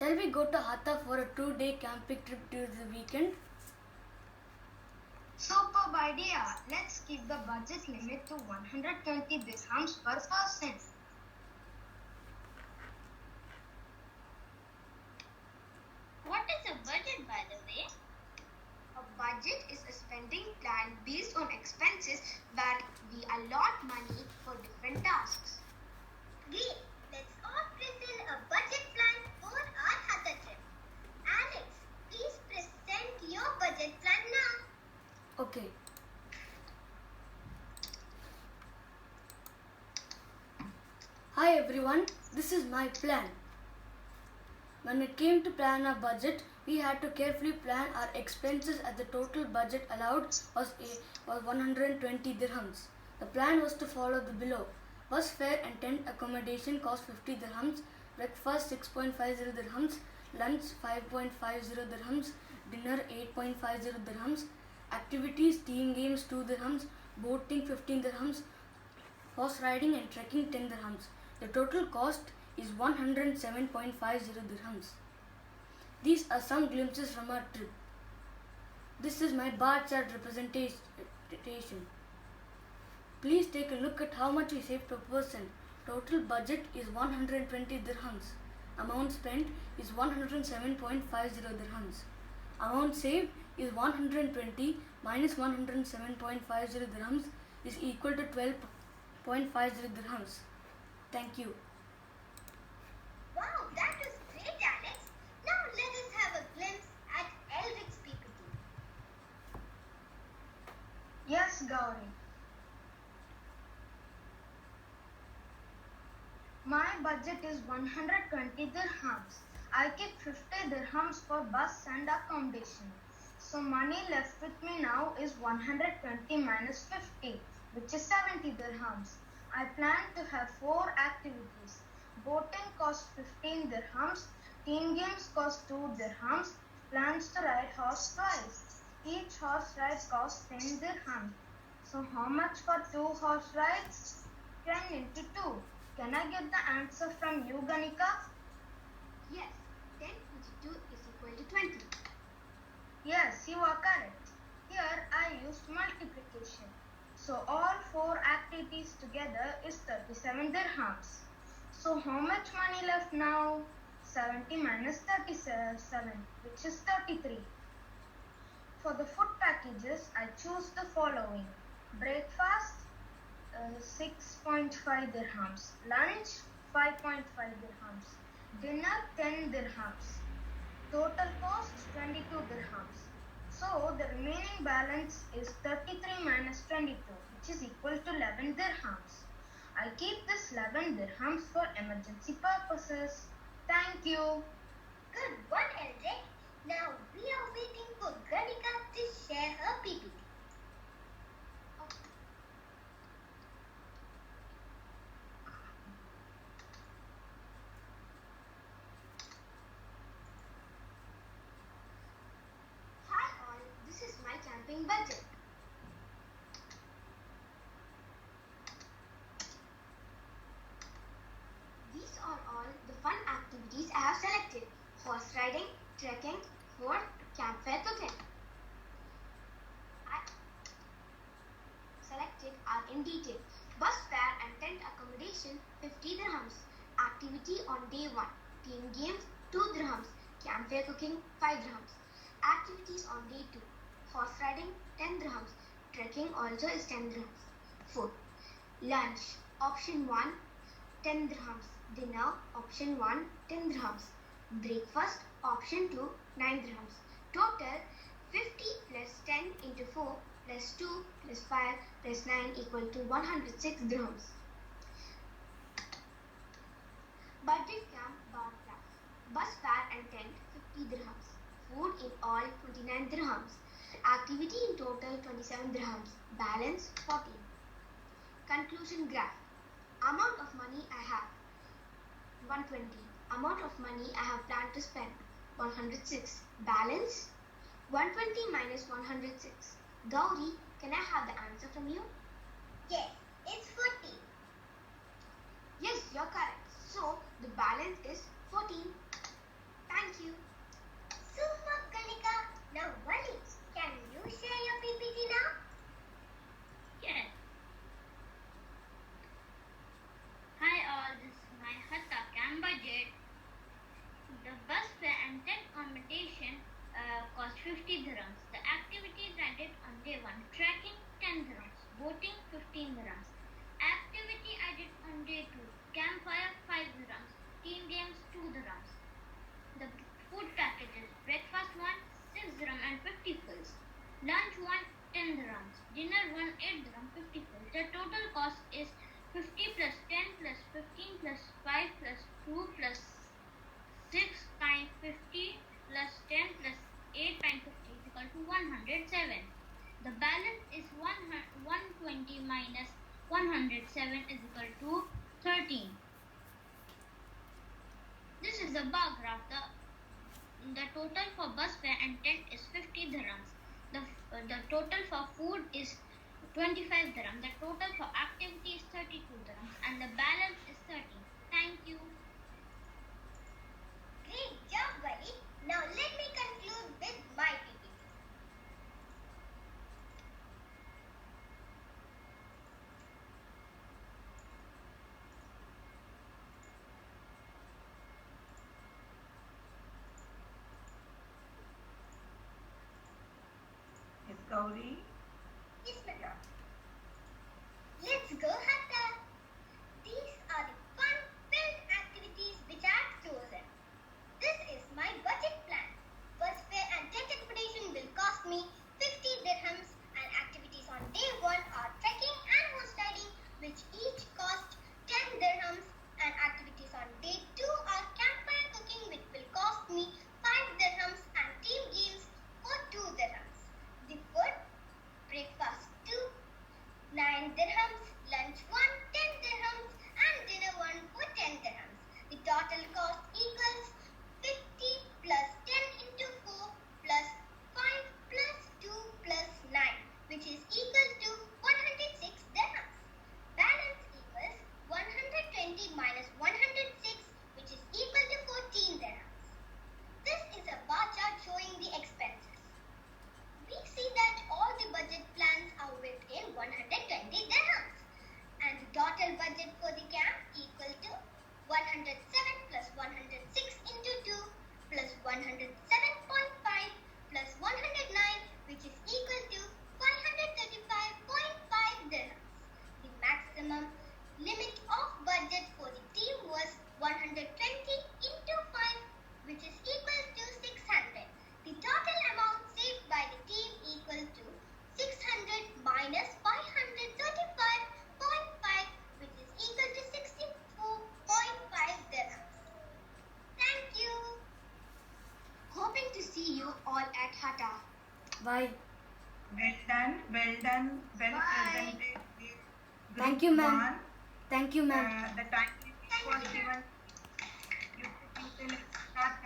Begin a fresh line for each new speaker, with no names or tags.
Shall we go to Hatha for a 2-day camping trip during the weekend?
Superb idea. Let's keep the budget limit to 120 dirhams per person.
What is a budget, by the way?
A budget is a spending plan based on expenses where we allot money for different tasks.
Great. Let's all present a budget plan for our Hatha trip. Alex, please present your budget plan now.
Okay. Hi everyone, this is my plan. When it came to plan our budget, we had to carefully plan our expenses as the total budget allowed was 120 dirhams. The plan was to follow the below. Bus fare and tent accommodation cost 50 dirhams, breakfast 6.50 dirhams, lunch 5.50 dirhams, dinner 8.50 dirhams, activities, team games 2 dirhams, boating 15 dirhams, horse riding and trekking 10 dirhams. The total cost is 107.50 dirhams. These are some glimpses from our trip. This is my bar chart representation. Please take a look at how much we saved per person. Total budget is 120 dirhams. Amount spent is 107.50 dirhams. Amount saved is 120 minus 107.50 dirhams is equal to 12.50 dirhams. Thank you.
Wow, that was great, Alex. Now let us have a glimpse at Elric's PPT.
Yes, Gauri. My budget is 120 dirhams. I keep 50 dirhams for bus and accommodation. So money left with me now is 120 minus 50, which is 70 dirhams. I plan to have 4 activities. Boating costs 15 dirhams. Team games cost 2 dirhams. Plans to ride horse twice. Each horse ride costs 10 dirhams. So how much for 2 horse rides? 10 into 2. Can I get the answer from you, Ganika?
Yes, 10 into 2 is equal to 20.
Yes, you are correct. Here I used multiplication. So all 4 activities together is 37 dirhams. So how much money left now? 70 minus 37, which is 33. For the food packages, I choose the following. Breakfast, 6.5 dirhams. Lunch, 5.5 dirhams. Dinner, 10 dirhams. Total cost, 22 dirhams. So the remaining balance is 33 minus 22, which is equal to 11 dirhams. I keep this 11 dirhams for emergency purposes. Thank you.
Good one, Elric. Now we are waiting for Ganika to share her PPT.
Hi all, this is my camping budget. These are all the fun activities I have selected. Horse riding, trekking, food, campfire cooking. I selected are in detail. Bus fare and tent accommodation 50 dirhams. Activity on day 1. Team games 2 dirhams. Campfire cooking 5 dirhams. Activities on day 2. Horse riding 10 dirhams. Trekking also is 10 dirhams. Food. Lunch option 1 10 dirhams. Dinner option 1 10 dirhams. Breakfast option 2 9 dirhams. Total 50 plus 10 into 4 plus 2 plus 5 plus 9 equal to 106 dirhams. Budget camp bar class. Bus fare and tent 50 dirhams. Food in all 29 dirhams. Activity in total 27 dirhams. Balance 14. Conclusion graph. Amount of money I have 120. Amount of money I have planned to spend 106. Balance 120 minus 106. Gauri, can I have the answer from you?
Yes, it's 40.
Yes, you're correct. So the balance is 14. Thank
and tent accommodation cost 50 dirhams. The activities I did on day 1: trekking 10 dirhams, boating 15 dirhams. Activity I did on day 2: campfire 5 dirhams, team games 2 dirhams. The food packages: breakfast 1 6 dirham and 50 fils, lunch 1 10 dirhams, dinner 1 8 dirham 50 fils. The total cost is 50 plus 10 plus 15 plus 5 plus 2 plus 6 times 50 plus 10 plus 8 times 50 is equal to 107. The balance is 120 minus 107 is equal to 13. This is the bar graph. The total for bus fare and tent is 50 dirhams. The total for food is 25 dirhams. The total for activity is 32 dirhams. And the balance is 13. Thank you.
Great job, buddy. Now let me conclude with my PPT.
Miss Gauri?
Yes, ma'am.
Yeah.
Let's go, Hatta. These are the fun-filled activities which I've chosen. This is my budget plan. Bus fare and tent accommodation will cost me 50 dirhams, and activities on day 1 are trekking and horse riding, which each cost 10 dirhams, and activities on day 2 are campfire cooking, which will cost me 5 dirhams, and team games for 2 dirhams. The food: breakfast 2 9 dirhams, lunch 1 10 dirhams, and dinner 1 for 10 dirhams. The total cost equals 50 plus 10 into 4 plus 5 plus 2 plus 9, which is equal to 106 dirhams. Balance equals 120 minus 106, which is equal to 14 dirhams. This is a bar chart showing the expenses. We see that all the budget plans are within 120 dirhams, and the total budget for the camp equal to 107 plus 106 into 2 plus 107.5 plus 109, which is equal to 535.5 dirhams. The maximum limit of budget for the team was 120 into 5, which is equal to 600. The total amount saved by the team equal to 600 minus 535.5, which is equal to 64.5 dirhams. Thank you.
Hoping to see you all at Hata.
Bye.
Well done. Well done. Well
Bye.
presented.
Thank you, ma'am.
One.
Thank you, ma'am.
The time limit was given. You can start.